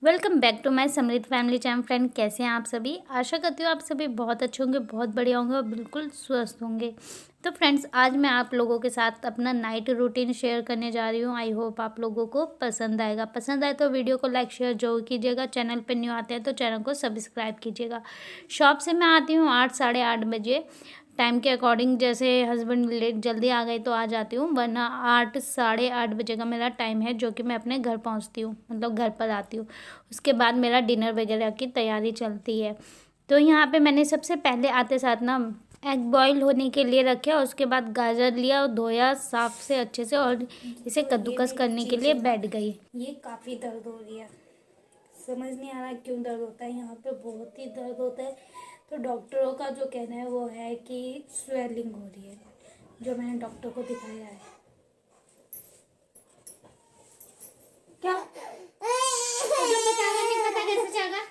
Welcome back to my समृद्ध family channel. Friend, कैसे हैं आप सभी। आशा करती हूँ आप सभी बहुत अच्छे होंगे, बहुत बढ़िया होंगे और बिल्कुल स्वस्थ होंगे। तो फ्रेंड्स, आज मैं आप लोगों के साथ अपना नाइट रूटीन शेयर करने जा रही हूँ। आई होप आप लोगों को पसंद आएगा। पसंद आए तो वीडियो को लाइक शेयर जरूर कीजिएगा। चैनल पर न्यू आते हैं तो चैनल को सब्सक्राइब कीजिएगा। शॉप से मैं आती हूँ 8 साढ़े 8 बजे। टाइम के अकॉर्डिंग जैसे हस्बैंड लेट जल्दी आ गए तो आ जाती हूँ, वरना 8 साढ़े 8 बजे का मेरा टाइम है, जो कि मैं अपने घर पहुँचती हूँ, मतलब घर पर आती हूँ। उसके बाद मेरा डिनर वगैरह की तैयारी चलती है। तो यहाँ पे मैंने सबसे पहले आते साथ ना एग बॉईल होने के लिए रखे और उसके बाद गाजर लिया और धोया साफ से अच्छे से और इसे कद्दूकस करने के लिए बैठ गई। ये काफ़ी दर्द हो रही है, समझ नहीं आ रहा क्यों दर्द होता है। यहाँ पे बहुत ही दर्द होता है। तो डॉक्टरों का जो कहना है वो है कि स्वेलिंग हो रही है, जो मैंने डॉक्टर को दिखाया है। क्या जो बताया नहीं पता कैसे जाएगा।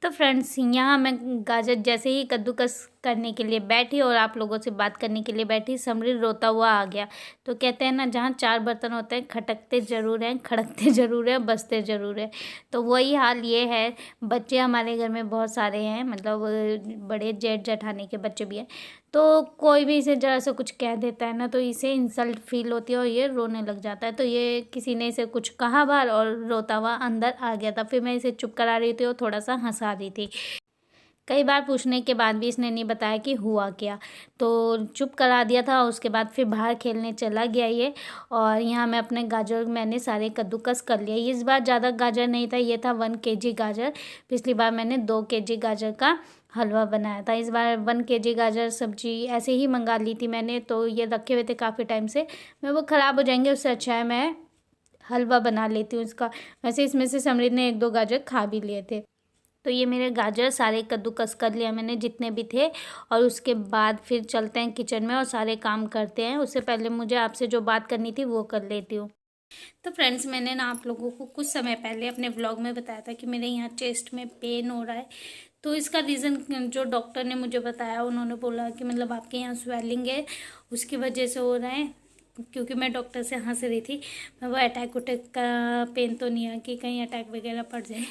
तो फ्रेंड्स, यहाँ मैं गाजर जैसे ही कद्दूकस करने के लिए बैठी और आप लोगों से बात करने के लिए बैठी, समरीर रोता हुआ आ गया। तो कहते हैं ना, जहाँ 4 बर्तन होते हैं, खटकते ज़रूर हैं, खड़कते ज़रूर हैं, बजते ज़रूर है। तो वही हाल ये है। बच्चे हमारे घर में बहुत सारे हैं, मतलब बड़े जेठ जेठानी के बच्चे भी हैं। तो कोई भी इसे ज़रा सा कुछ कह देता है ना, तो इसे इंसल्ट फील होती है और ये रोने लग जाता है। तो ये किसी ने इसे कुछ कहा बाहर और रोता हुआ अंदर आ गया था। फिर मैं इसे चुप करा रही थी और थोड़ा सा हंसा रही थी। कई बार पूछने के बाद भी इसने नहीं बताया कि हुआ क्या, तो चुप करा दिया था। उसके बाद फिर बाहर खेलने चला गया ये। और यहाँ मैं अपने गाजर मैंने सारे कद्दूकस कर लिए। इस बार ज़्यादा गाजर नहीं था, ये था 1 केजी गाजर। पिछली बार मैंने 2 केजी गाजर का हलवा बनाया था। इस बार 1 केजी गाजर सब्जी ऐसे ही मंगा ली थी मैंने, तो ये रखे हुए थे काफ़ी टाइम से। मैं वो ख़राब हो जाएंगे, उससे अच्छा है मैं हलवा बना लेती हूँ इसका। वैसे इसमें से समृद्ध ने 1-2 गाजर खा भी लिए थे। तो ये मेरे गाजर सारे कद्दूकस कर लिया मैंने, जितने भी थे। और उसके बाद फिर चलते हैं किचन में और सारे काम करते हैं। उससे पहले मुझे आपसे जो बात करनी थी वो कर लेती हूँ। तो फ्रेंड्स, मैंने ना आप लोगों को कुछ समय पहले अपने व्लॉग में बताया था कि मेरे यहाँ चेस्ट में पेन हो रहा है। तो इसका रीज़न जो डॉक्टर ने मुझे बताया, उन्होंने बोला कि मतलब आपके यहाँ स्वेलिंग है, उसकी वजह से हो रहा है। क्योंकि मैं डॉक्टर से हंस रही थी, मैं वो अटैक उटैक का पेन तो नहीं है कि कहीं अटैक वगैरह पड़ जाए।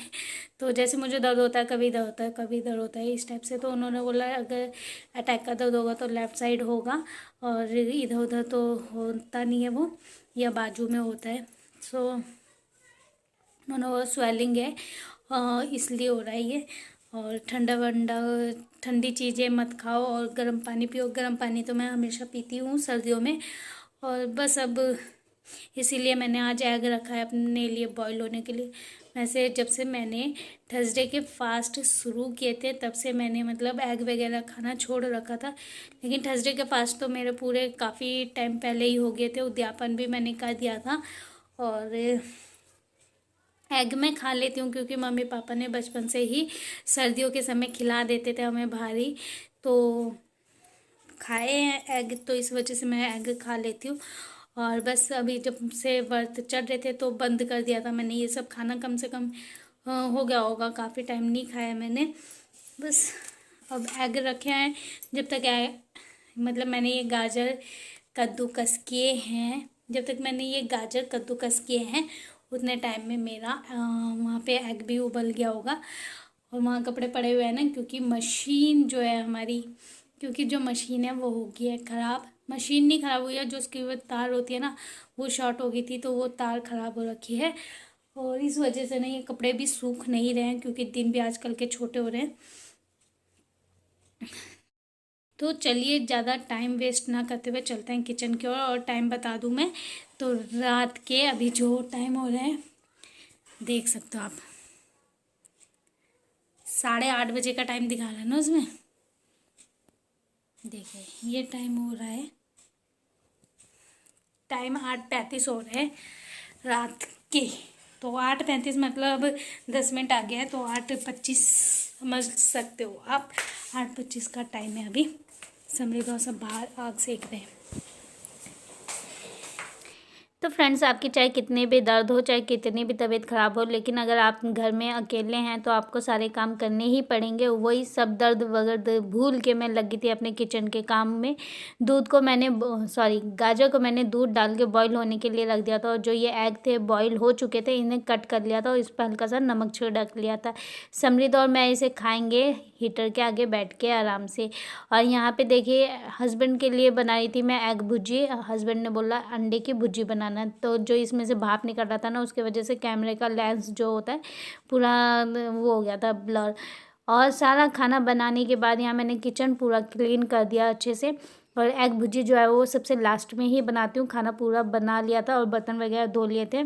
तो जैसे मुझे दर्द होता है, कभी दर्द होता है, कभी दर्द होता है, इस टाइप से। तो उन्होंने बोला अगर अटैक का दर्द होगा तो लेफ़्ट साइड होगा और इधर उधर तो होता नहीं है वो, या बाजू में होता है। सो उन्होंने वो स्वेलिंग है इसलिए हो रहा है ये। और ठंडा वंडा ठंडी चीज़ें मत खाओ और गर्म पानी पियो। गर्म पानी तो मैं हमेशा पीती हूँ सर्दियों में। और बस अब इसीलिए मैंने आज एग रखा है अपने लिए बॉईल होने के लिए। वैसे जब से मैंने थर्सडे के फास्ट शुरू किए थे तब से मैंने मतलब एग वगैरह खाना छोड़ रखा था। लेकिन थर्सडे के फास्ट तो मेरे पूरे काफ़ी टाइम पहले ही हो गए थे। उद्यापन भी मैंने कर दिया था। और एग मैं खा लेती हूँ क्योंकि मम्मी पापा ने बचपन से ही सर्दियों के समय खिला देते थे हमें भारी, तो खाए हैं एग, तो इस वजह से मैं एग खा लेती हूँ। और बस अभी जब से व्रत चढ़ रहे थे तो बंद कर दिया था मैंने ये सब खाना। कम से कम हो गया होगा, काफ़ी टाइम नहीं खाया मैंने। बस अब एग रखे हैं। जब तक मतलब मैंने ये गाजर कद्दूकस किए हैं, जब तक मैंने ये गाजर कद्दूकस किए हैं उतने टाइम में मेरा वहाँ पे एग भी उबल गया होगा। और वहाँ कपड़े पड़े हुए हैं ना, क्योंकि मशीन जो है हमारी, क्योंकि जो मशीन है वो हो गई है ख़राब। मशीन नहीं ख़राब हुई है, जो उसकी वो तार होती है ना वो शॉर्ट हो गई थी, तो वो तार ख़राब हो रखी है। और इस वजह से ना ये कपड़े भी सूख नहीं रहे हैं, क्योंकि दिन भी आजकल के छोटे हो रहे हैं। तो चलिए ज़्यादा टाइम वेस्ट ना करते हुए चलते हैं किचन की ओर। और टाइम बता दूं मैं, तो रात के अभी जो टाइम हो रहे हैं देख सकते हो आप, 8:30 बजे का टाइम दिखा रहा है ना उसमें। देखिए ये टाइम हो रहा है, टाइम 8:35 हो रहे हैं रात के। तो 8:35 मतलब 10 मिनट आ गया है, तो 8:25 समझ सकते हो आप। 8:25 का टाइम है अभी। समृद्ध सब बाहर आग सेक रहे हैं। तो फ्रेंड्स, आपकी चाहे कितने भी दर्द हो, चाहे कितनी भी तबीयत ख़राब हो, लेकिन अगर आप घर में अकेले हैं तो आपको सारे काम करने ही पड़ेंगे। वही सब दर्द वगैरह भूल के मैं लगी थी अपने किचन के काम में। दूध को मैंने गाजर को मैंने दूध डाल के बॉईल होने के लिए रख दिया था, और जो ये एग थे बॉईल हो चुके थे, इन्हें कट कर लिया था और इस पर हल्का सा नमक छिड़क लिया था। समृद्ध और मैं इसे खाएंगे हीटर के आगे बैठ के आराम से। और यहाँ पे देखिए, हस्बैंड के लिए बना रही थी मैं एग भुर्जी। हस्बैंड ने बोला अंडे की भुर्जी बनाना, तो जो इसमें से भाप निकल रहा था ना, उसकी वजह से कैमरे का लेंस जो होता है पूरा वो हो गया था ब्लर। और सारा खाना बनाने के बाद यहाँ मैंने किचन पूरा क्लीन कर दिया अच्छे से। और एग भुर्जी जो है वो सबसे लास्ट में ही बनाती हूँ। खाना पूरा बना लिया था और बर्तन वगैरह धो लिए थे,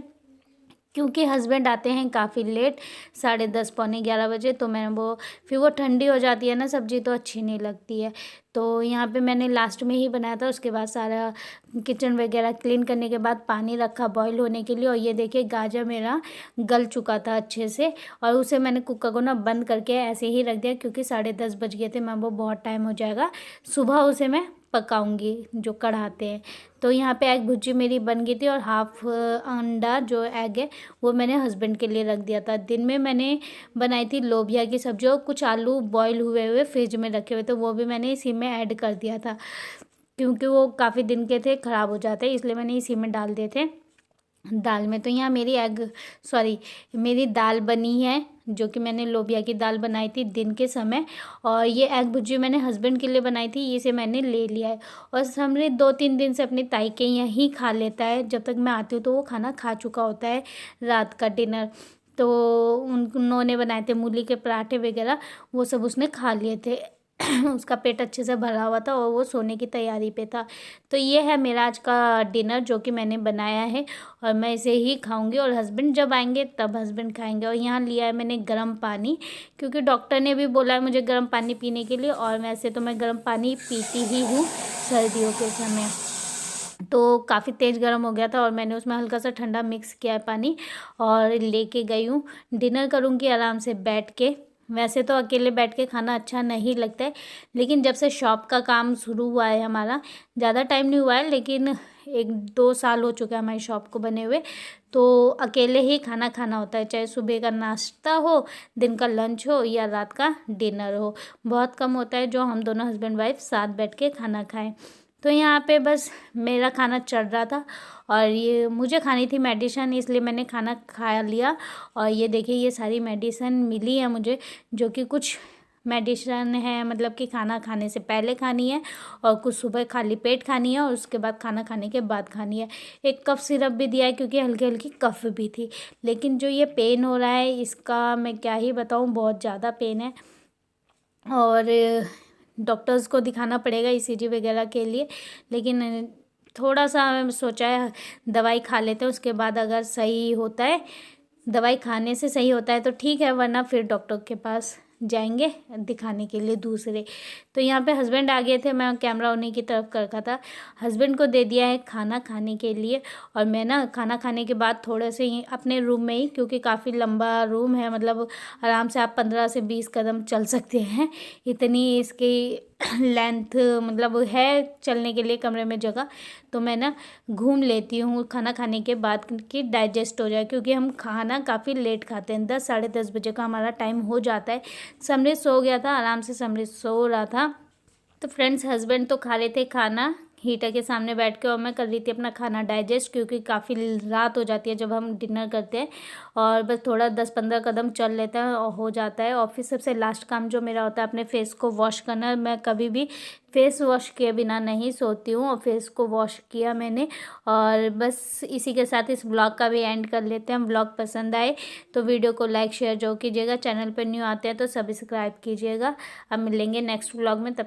क्योंकि हस्बैंड आते हैं काफ़ी लेट, 10:30 पौने 11 बजे। तो मैं फिर वो ठंडी हो जाती है ना सब्ज़ी, तो अच्छी नहीं लगती है। तो यहाँ पे मैंने लास्ट में ही बनाया था। उसके बाद सारा किचन वगैरह क्लीन करने के बाद पानी रखा बॉईल होने के लिए। और ये देखिए, गाजर मेरा गल चुका था अच्छे से, और उसे मैंने कुकर को ना बंद करके ऐसे ही रख दिया, क्योंकि 10:30 बज गए थे। मैं वो बहुत टाइम हो जाएगा, सुबह उसे मैं पकाऊंगी जो कढ़ाते हैं। तो यहाँ पे एग भुर्जी मेरी बन गई थी, और हाफ अंडा जो एग है वो मैंने हस्बैंड के लिए रख दिया था। दिन में मैंने बनाई थी लोबिया की सब्ज़ी, और कुछ आलू बॉईल हुए हुए फ्रिज में रखे हुए थे, वो भी मैंने इसी में ऐड कर दिया था, क्योंकि वो काफ़ी दिन के थे, ख़राब हो जाते, इसलिए मैंने इसी में डाल दिए थे दाल में। तो यहाँ मेरी दाल बनी है, जो कि मैंने लोबिया की दाल बनाई थी दिन के समय। और ये एग भुर्जी मैंने हस्बैंड के लिए बनाई थी, इसे मैंने ले लिया है। और समृद्ध 2-3 दिन से अपनी ताई के यहीं खा लेता है। जब तक मैं आती हूँ तो वो खाना खा चुका होता है, रात का डिनर। तो उन्होंने बनाए थे मूली के पराठे वगैरह, वो सब उसने खा लिए थे। उसका पेट अच्छे से भरा हुआ था और वो सोने की तैयारी पे था। तो ये है मेरा आज का डिनर, जो कि मैंने बनाया है, और मैं इसे ही खाऊंगी। और हस्बैंड जब आएंगे तब हस्बैंड खाएंगे। और यहाँ लिया है मैंने गर्म पानी, क्योंकि डॉक्टर ने भी बोला है मुझे गर्म पानी पीने के लिए, और वैसे तो मैं गर्म पानी पीती ही हूँ सर्दियों के समय। तो काफ़ी तेज़ गर्म हो गया था, और मैंने उसमें हल्का सा ठंडा मिक्स किया है पानी, और लेके गई हूँ। डिनर करूँगी आराम से बैठ के। वैसे तो अकेले बैठ के खाना अच्छा नहीं लगता है, लेकिन जब से शॉप का काम शुरू हुआ है हमारा, ज़्यादा टाइम नहीं हुआ है, लेकिन 1-2 साल हो चुका है हमारी शॉप को बने हुए, तो अकेले ही खाना खाना होता है, चाहे सुबह का नाश्ता हो, दिन का लंच हो, या रात का डिनर हो। बहुत कम होता है जो हम दोनों हस्बैंड वाइफ साथ बैठ के खाना खाएं। तो यहाँ पे बस मेरा खाना चल रहा था, और ये मुझे खानी थी मेडिसिन, इसलिए मैंने खाना खा लिया। और ये देखिए, ये सारी मेडिसिन मिली है मुझे, जो कि कुछ मेडिसिन है, मतलब कि खाना खाने से पहले खानी है, और कुछ सुबह खाली पेट खानी है, और उसके बाद खाना खाने के बाद खानी है। एक कफ सिरप भी दिया है, क्योंकि हल्की हल्की कफ भी थी। लेकिन जो ये पेन हो रहा है, इसका मैं क्या ही बताऊँ, बहुत ज़्यादा पेन है, और डॉक्टर्स को दिखाना पड़ेगा ईसीजी वगैरह के लिए। लेकिन थोड़ा सा सोचा है दवाई खा लेते हैं, उसके बाद अगर सही होता है, दवाई खाने से सही होता है तो ठीक है, वरना फिर डॉक्टर के पास जाएंगे दिखाने के लिए दूसरे। तो यहाँ पे हस्बैंड आ गए थे, मैं कैमरा उन्हीं की तरफ कर रखा था। हस्बैंड को दे दिया है खाना खाने के लिए, और मैं ना खाना खाने के बाद थोड़े से ही अपने रूम में ही, क्योंकि काफ़ी लंबा रूम है, मतलब आराम से आप 15 से 20 कदम चल सकते हैं, इतनी इसकी लेंथ मतलब है चलने के लिए कमरे में जगह। तो मैं ना घूम लेती हूँ खाना खाने के बाद, कि डाइजेस्ट हो जाए, क्योंकि हम खाना काफ़ी लेट खाते हैं, 10 साढ़े 10 बजे का हमारा टाइम हो जाता है। समृद्ध सो गया था, आराम से समृद्ध सो रहा था। तो फ्रेंड्स, हस्बैंड तो खा रहे थे खाना हीटर के सामने बैठ के, और मैं कर रही थी अपना खाना डाइजेस्ट, क्योंकि काफ़ी रात हो जाती है जब हम डिनर करते हैं, और बस थोड़ा 10-15 कदम चल लेते हैं और हो जाता है। और फिर सबसे लास्ट काम जो मेरा होता है अपने फेस को वॉश करना। मैं कभी भी फेस वॉश किए बिना नहीं सोती हूँ, और फेस को वॉश किया मैंने। और बस इसी के साथ इस ब्लॉग का भी एंड कर लेते हैं। ब्लॉग पसंद आए तो वीडियो को लाइक शेयर जो कीजिएगा, चैनल पर न्यू आते हैं तो सब्सक्राइब कीजिएगा। अब मिलेंगे नेक्स्ट ब्लॉग में, तब